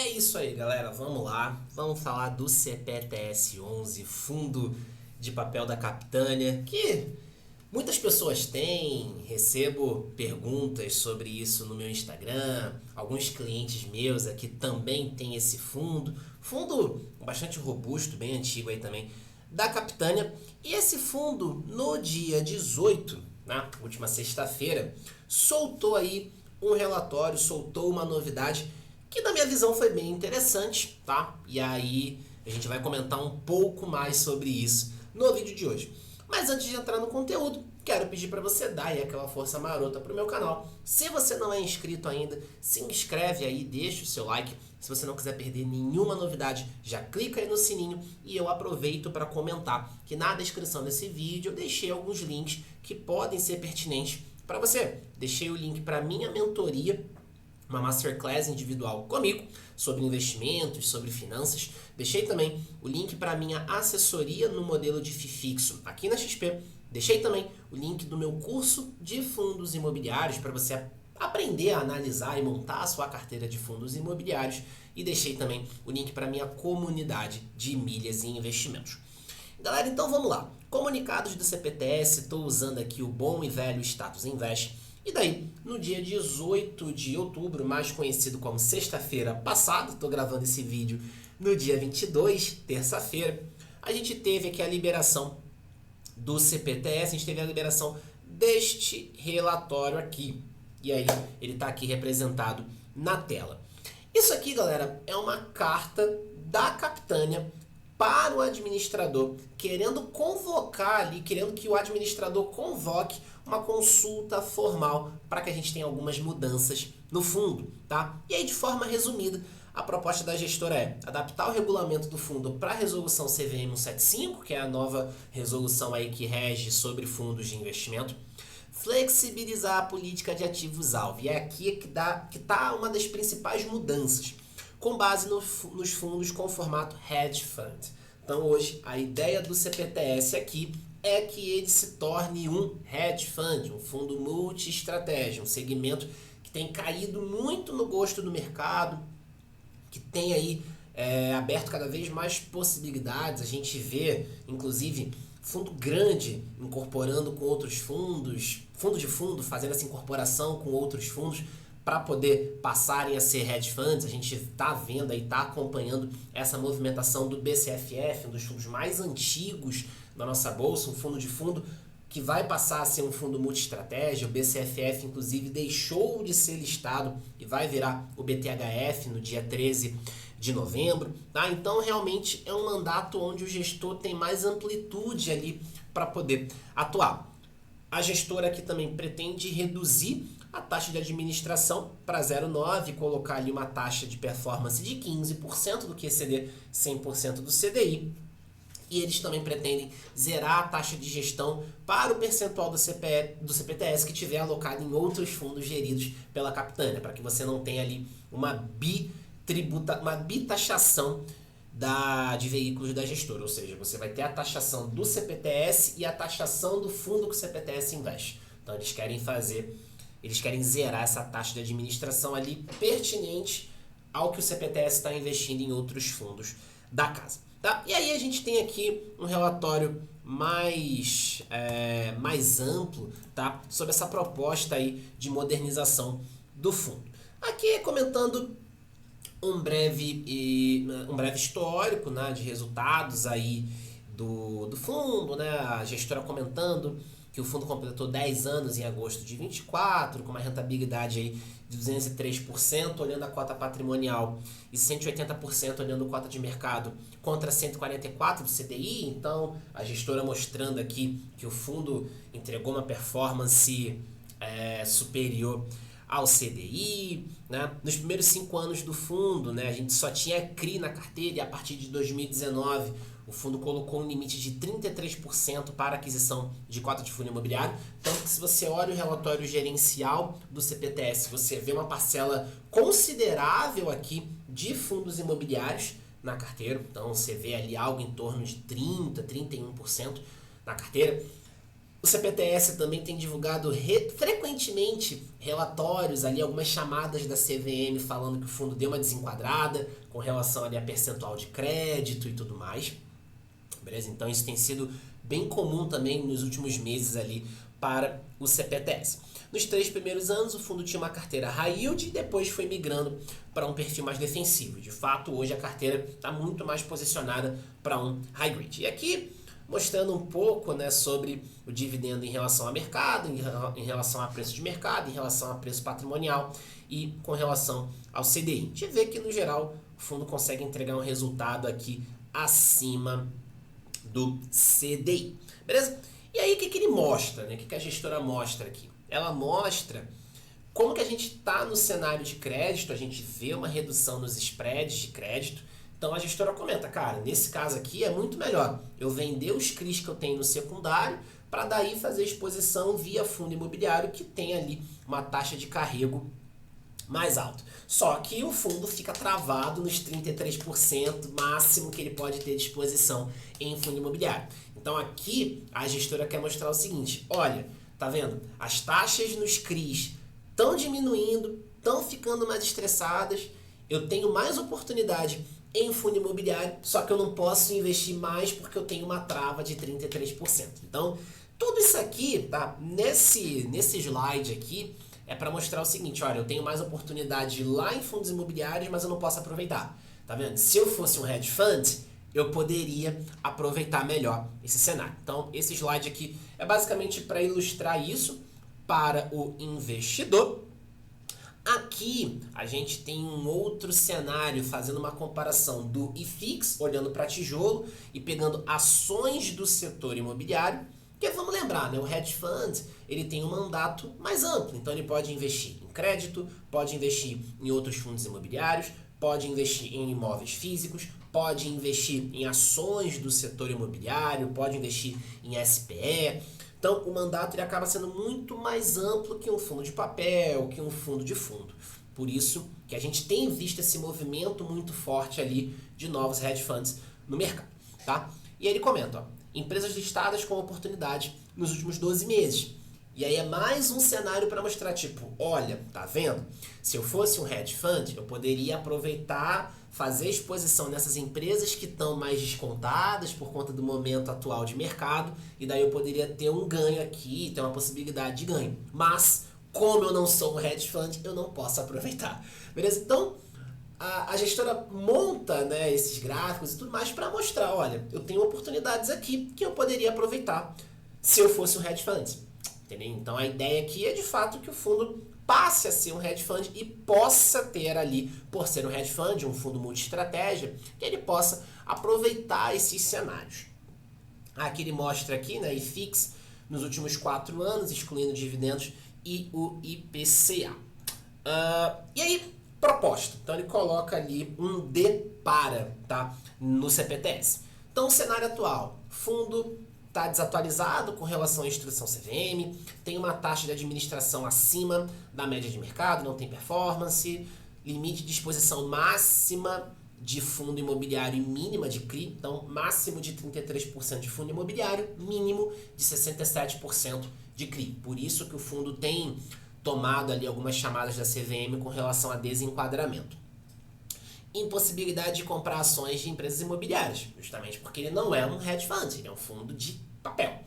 É isso aí, galera. Vamos lá. Vamos falar do CPTS-11, Fundo de Papel da Capitânia, que muitas pessoas têm. Recebo perguntas sobre isso no meu Instagram. Alguns clientes meus aqui também têm esse fundo. Fundo bastante robusto, bem antigo aí também, da Capitânia. E esse fundo, no dia 18, na última sexta-feira, soltou aí um relatório, soltou uma novidade que na minha visão foi bem interessante, tá? E aí a gente vai comentar um pouco mais sobre isso no vídeo de hoje. Mas antes de entrar no conteúdo, quero pedir para você dar aí aquela força marota pro meu canal. Se você não é inscrito ainda, se inscreve aí, deixa o seu like. Se você não quiser perder nenhuma novidade, já clica aí no sininho e eu aproveito para comentar que na descrição desse vídeo eu deixei alguns links que podem ser pertinentes para você. Deixei o link para minha mentoria, uma masterclass individual comigo sobre investimentos, sobre finanças. Deixei também o link para minha assessoria no modelo de FII fixo aqui na XP. Deixei também o link do meu curso de fundos imobiliários para você aprender a analisar e montar a sua carteira de fundos imobiliários. E deixei também o link para minha comunidade de milhas e investimentos. Galera, então vamos lá. Comunicados do CPTS, estou usando aqui o bom e velho Status Invest. E daí, no dia 18 de outubro, mais conhecido como sexta-feira passada, estou gravando esse vídeo no dia 22, terça-feira, a gente teve aqui a liberação do CPTS, a gente teve a liberação deste relatório aqui. E aí, ele está aqui representado na tela. Isso aqui, galera, é uma carta da Capitânia para o administrador, querendo convocar ali, querendo que o administrador convoque uma consulta formal para que a gente tenha algumas mudanças no fundo, tá? E aí, de forma resumida, a proposta da gestora é adaptar o regulamento do fundo para a resolução CVM 175, que é a nova resolução aí que rege sobre fundos de investimento, flexibilizar a política de ativos-alvo. E é aqui que tá uma das principais mudanças, com base nos fundos com formato hedge fund. Então hoje a ideia do CPTS aqui é que ele se torne um hedge fund, um fundo multi-estratégia, um segmento que tem caído muito no gosto do mercado, que tem aí aberto cada vez mais possibilidades. A gente vê, inclusive, fundo grande incorporando com outros fundos, fundo de fundo fazendo essa incorporação com outros fundos, para poder passarem a ser hedge funds. A gente está vendo aí, está acompanhando essa movimentação do BCFF, um dos fundos mais antigos da nossa bolsa, um fundo de fundo que vai passar a ser um fundo multi-estratégia. O BCFF, inclusive, deixou de ser listado e vai virar o BTHF no dia 13 de novembro. Tá? Então, realmente, é um mandato onde o gestor tem mais amplitude ali para poder atuar. A gestora aqui também pretende reduzir a taxa de administração para 0,9 e colocar ali uma taxa de performance de 15% do que exceder 100% do CDI. E eles também pretendem zerar a taxa de gestão para o percentual do CPTS que tiver alocado em outros fundos geridos pela Capitânia, para que você não tenha ali uma bitaxação de veículos da gestora, ou seja, você vai ter a taxação do CPTS e a taxação do fundo que o CPTS investe. Então eles querem zerar essa taxa de administração ali pertinente ao que o CPTS está investindo em outros fundos da casa. Tá? E aí a gente tem aqui um relatório mais amplo, tá? Sobre essa proposta aí de modernização do fundo. Aqui comentando um breve histórico, né, de resultados aí do fundo, né, a gestora comentando que o fundo completou 10 anos em agosto de 24, com uma rentabilidade aí de 203%, olhando a cota patrimonial, e 180% olhando a cota de mercado, contra 144% do CDI. Então, a gestora mostrando aqui que o fundo entregou uma performance superior ao CDI, né? Nos primeiros 5 anos do fundo, né, a gente só tinha CRI na carteira, e a partir de 2019 o fundo colocou um limite de 33% para aquisição de cota de fundo imobiliário. Tanto que, se você olha o relatório gerencial do CPTS, você vê uma parcela considerável aqui de fundos imobiliários na carteira. Então você vê ali algo em torno de 30%, 31% na carteira. O O CPTS também tem divulgado frequentemente relatórios ali, algumas chamadas da CVM falando que o fundo deu uma desenquadrada com relação ali a percentual de crédito e tudo mais. Beleza? Então isso tem sido bem comum também nos últimos meses ali para o CPTS. Nos 3 primeiros anos, o fundo tinha uma carteira high yield e depois foi migrando para um perfil mais defensivo. De fato, hoje a carteira está muito mais posicionada para um high grade. E aqui, mostrando um pouco, né, sobre o dividendo em relação ao mercado, em relação a preço de mercado, em relação a preço patrimonial e com relação ao CDI. A gente vê que, no geral, o fundo consegue entregar um resultado aqui acima do CDI. Beleza? E aí, o que ele mostra, né? O que a gestora mostra aqui? Ela mostra como que a gente está no cenário de crédito, a gente vê uma redução nos spreads de crédito. Então a gestora comenta, cara, nesse caso aqui é muito melhor eu vender os CRIs que eu tenho no secundário para daí fazer exposição via fundo imobiliário que tem ali uma taxa de carrego mais alta. Só que o fundo fica travado nos 33% máximo que ele pode ter de exposição em fundo imobiliário. Então aqui a gestora quer mostrar o seguinte, olha, tá vendo? As taxas nos CRIs estão diminuindo, estão ficando mais estressadas, eu tenho mais oportunidade em fundo imobiliário, só que eu não posso investir mais porque eu tenho uma trava de 33%. Então, tudo isso aqui, tá? Nesse slide aqui, é para mostrar o seguinte, olha, eu tenho mais oportunidade lá em fundos imobiliários, mas eu não posso aproveitar. Tá vendo? Se eu fosse um hedge fund, eu poderia aproveitar melhor esse cenário. Então, esse slide aqui é basicamente para ilustrar isso para o investidor. Aqui a gente tem um outro cenário fazendo uma comparação do IFIX, olhando para tijolo e pegando ações do setor imobiliário. Porque vamos lembrar, né, o hedge fund ele tem um mandato mais amplo, então ele pode investir em crédito, pode investir em outros fundos imobiliários, pode investir em imóveis físicos, pode investir em ações do setor imobiliário, pode investir em SPE. Então, o mandato ele acaba sendo muito mais amplo que um fundo de papel, que um fundo de fundo. Por isso que a gente tem visto esse movimento muito forte ali de novos hedge funds no mercado. Tá? E aí ele comenta, ó, empresas listadas com oportunidade nos últimos 12 meses. E aí é mais um cenário para mostrar, tipo, olha, tá vendo? Se eu fosse um hedge fund, eu poderia aproveitar, fazer exposição nessas empresas que estão mais descontadas por conta do momento atual de mercado, e daí eu poderia ter um ganho aqui, ter uma possibilidade de ganho. Mas, como eu não sou um hedge fund, eu não posso aproveitar. Beleza? Então, a gestora monta, né, esses gráficos e tudo mais para mostrar, olha, eu tenho oportunidades aqui que eu poderia aproveitar se eu fosse um hedge fund. Entendeu? Então a ideia aqui é de fato que o fundo passe a ser um hedge fund e possa ter ali, por ser um hedge fund, um fundo multi-estratégia, que ele possa aproveitar esses cenários. Aqui ele mostra aqui, né, IFIX nos últimos 4 anos, excluindo dividendos e o IPCA. E aí, proposta. Então ele coloca ali um D para, tá, no CPTS. Então o cenário atual, fundo está desatualizado com relação à instrução CVM, tem uma taxa de administração acima da média de mercado, não tem performance, limite de exposição máxima de fundo imobiliário e mínima de CRI, então máximo de 33% de fundo imobiliário, mínimo de 67% de CRI. Por isso que o fundo tem tomado ali algumas chamadas da CVM com relação a desenquadramento. Impossibilidade de comprar ações de empresas imobiliárias, justamente porque ele não é um hedge fund, ele é um fundo de papel.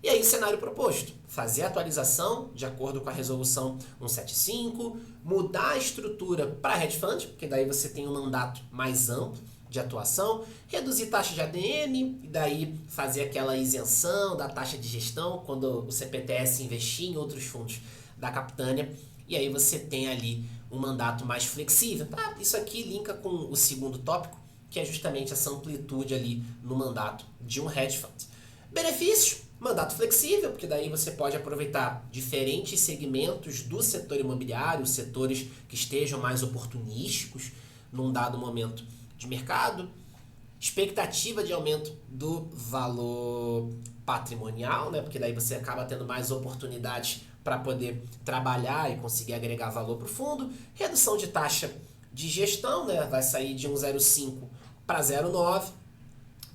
E aí o cenário proposto, fazer a atualização de acordo com a resolução 175, mudar a estrutura para hedge fund, porque daí você tem um mandato mais amplo de atuação, reduzir taxa de ADM e daí fazer aquela isenção da taxa de gestão quando o CPTS investir em outros fundos da Capitânia, e aí você tem ali um mandato mais flexível. Tá? Isso aqui linka com o segundo tópico, que é justamente essa amplitude ali no mandato de um hedge fund. Benefícios, mandato flexível, porque daí você pode aproveitar diferentes segmentos do setor imobiliário, setores que estejam mais oportunísticos num dado momento de mercado. Expectativa de aumento do valor patrimonial, né? Porque daí você acaba tendo mais oportunidades para poder trabalhar e conseguir agregar valor para o fundo. Redução de taxa de gestão, né? Vai sair de 1,05 para 0,9.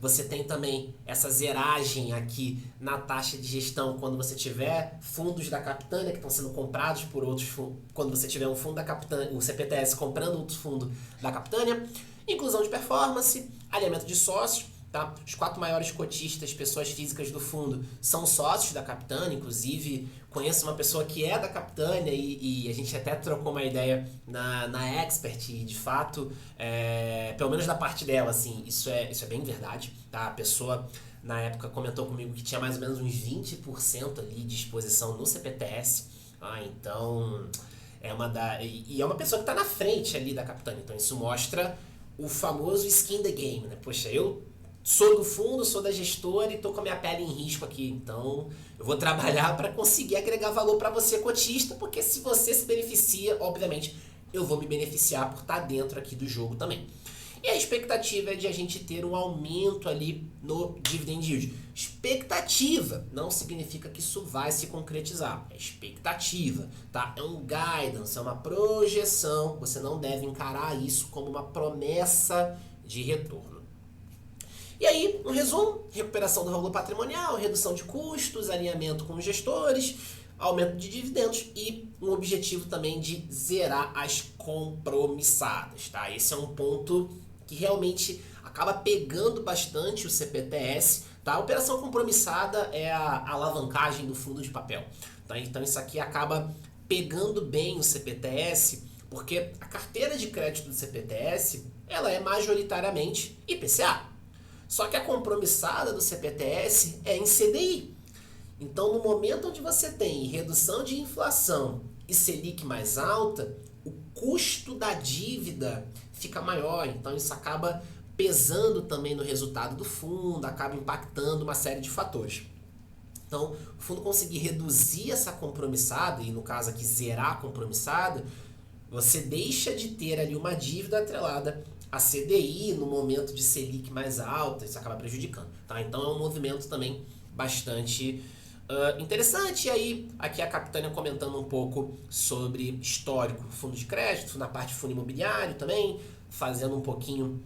Você tem também essa zeragem aqui na taxa de gestão quando você tiver fundos da Capitânia que estão sendo comprados por outros fundos, quando você tiver um fundo da Capitânia, o CPTS comprando outro fundo da Capitânia, inclusão de performance, alinhamento de sócios. Tá? Os 4 maiores cotistas, pessoas físicas do fundo, são sócios da Capitânia. Inclusive, conheço uma pessoa que é da Capitânia e a gente até trocou uma ideia na Expert e, de fato, pelo menos da parte dela, assim, isso é bem verdade. Tá? A pessoa, na época, comentou comigo que tinha mais ou menos uns 20% ali de exposição no CPTS. Então, é uma pessoa que está na frente ali da Capitânia. Então, isso mostra o famoso skin the game, né? Poxa, eu sou do fundo, sou da gestora e tô com a minha pele em risco aqui. Então, eu vou trabalhar para conseguir agregar valor para você, cotista, porque se você se beneficia, obviamente, eu vou me beneficiar por estar dentro aqui do jogo também. E a expectativa é de a gente ter um aumento ali no dividend yield. Expectativa não significa que isso vai se concretizar. É expectativa, tá? É um guidance, é uma projeção. Você não deve encarar isso como uma promessa de retorno. E aí, um resumo: recuperação do valor patrimonial, redução de custos, alinhamento com os gestores, aumento de dividendos e um objetivo também de zerar as compromissadas, tá? Esse é um ponto que realmente acaba pegando bastante o CPTS, tá? A operação compromissada é a alavancagem do fundo de papel, tá? Então isso aqui acaba pegando bem o CPTS, porque a carteira de crédito do CPTS, ela é majoritariamente IPCA. Só que a compromissada do CPTS é em CDI. Então, no momento onde você tem redução de inflação e Selic mais alta, o custo da dívida fica maior. Então, isso acaba pesando também no resultado do fundo, acaba impactando uma série de fatores. Então, o fundo conseguir reduzir essa compromissada, e no caso aqui zerar a compromissada, você deixa de ter ali uma dívida atrelada a CDI no momento de Selic mais alta, isso acaba prejudicando. Tá? Então, é um movimento também bastante interessante. E aí, aqui a Capitânia comentando um pouco sobre histórico, fundo de crédito, na parte de fundo imobiliário também, fazendo um pouquinho,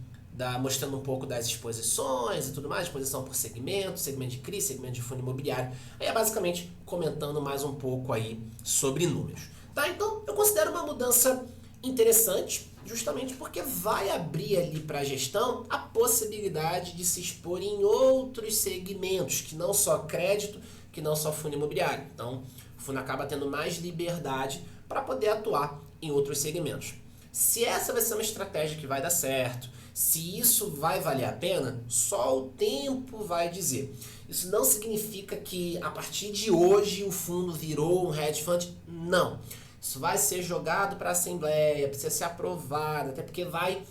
mostrando um pouco das exposições e tudo mais, exposição por segmento de CRI, segmento de fundo imobiliário. Aí é basicamente comentando mais um pouco aí sobre números. Tá? Então, eu considero uma mudança interessante, justamente porque vai abrir ali para a gestão a possibilidade de se expor em outros segmentos, que não só crédito, que não só fundo imobiliário. Então, o fundo acaba tendo mais liberdade para poder atuar em outros segmentos. Se essa vai ser uma estratégia que vai dar certo, se isso vai valer a pena, só o tempo vai dizer. Isso não significa que a partir de hoje o fundo virou um hedge fund, não. Isso vai ser jogado para a Assembleia, precisa ser aprovado, até porque vai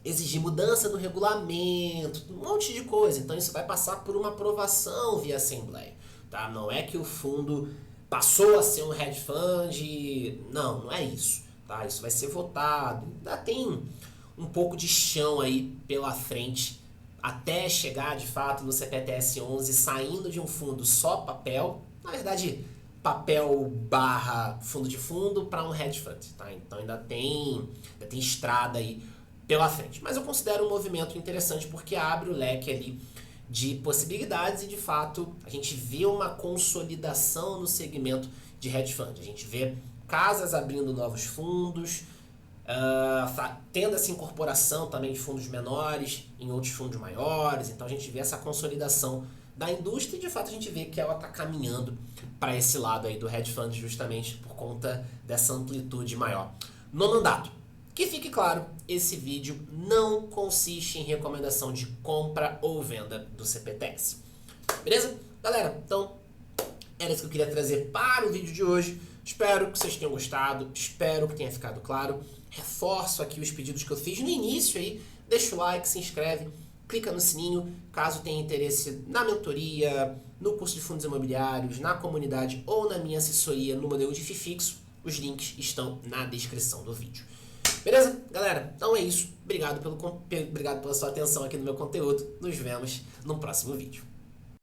exigir mudança do regulamento, um monte de coisa. Então isso vai passar por uma aprovação via Assembleia. Tá? Não é que o fundo passou a ser um hedge fund, não é isso. Tá? Isso vai ser votado. Ainda tem um pouco de chão aí pela frente até chegar de fato no CPTS 11 saindo de um fundo só papel, na verdade papel / fundo de fundo para um hedge fund, tá? Então ainda tem estrada aí pela frente. Mas eu considero um movimento interessante porque abre o leque ali de possibilidades e de fato a gente vê uma consolidação no segmento de hedge fund. A gente vê casas abrindo novos fundos, tendo essa incorporação também de fundos menores em outros fundos maiores. Então a gente vê essa consolidação da indústria e de fato a gente vê que ela está caminhando para esse lado aí do hedge fund justamente por conta dessa amplitude maior no mandato. Que fique claro, esse vídeo não consiste em recomendação de compra ou venda do CPTS. Beleza? Galera, então era isso que eu queria trazer para o vídeo de hoje. Espero que vocês tenham gostado, espero que tenha ficado claro. Reforço aqui os pedidos que eu fiz no início aí. Deixa o like, se inscreve, clica no sininho, caso tenha interesse na mentoria, no curso de fundos imobiliários, na comunidade ou na minha assessoria no modelo de FII fixo. Os links estão na descrição do vídeo. Beleza? Galera, então é isso. Obrigado pela sua atenção aqui no meu conteúdo. Nos vemos no próximo vídeo.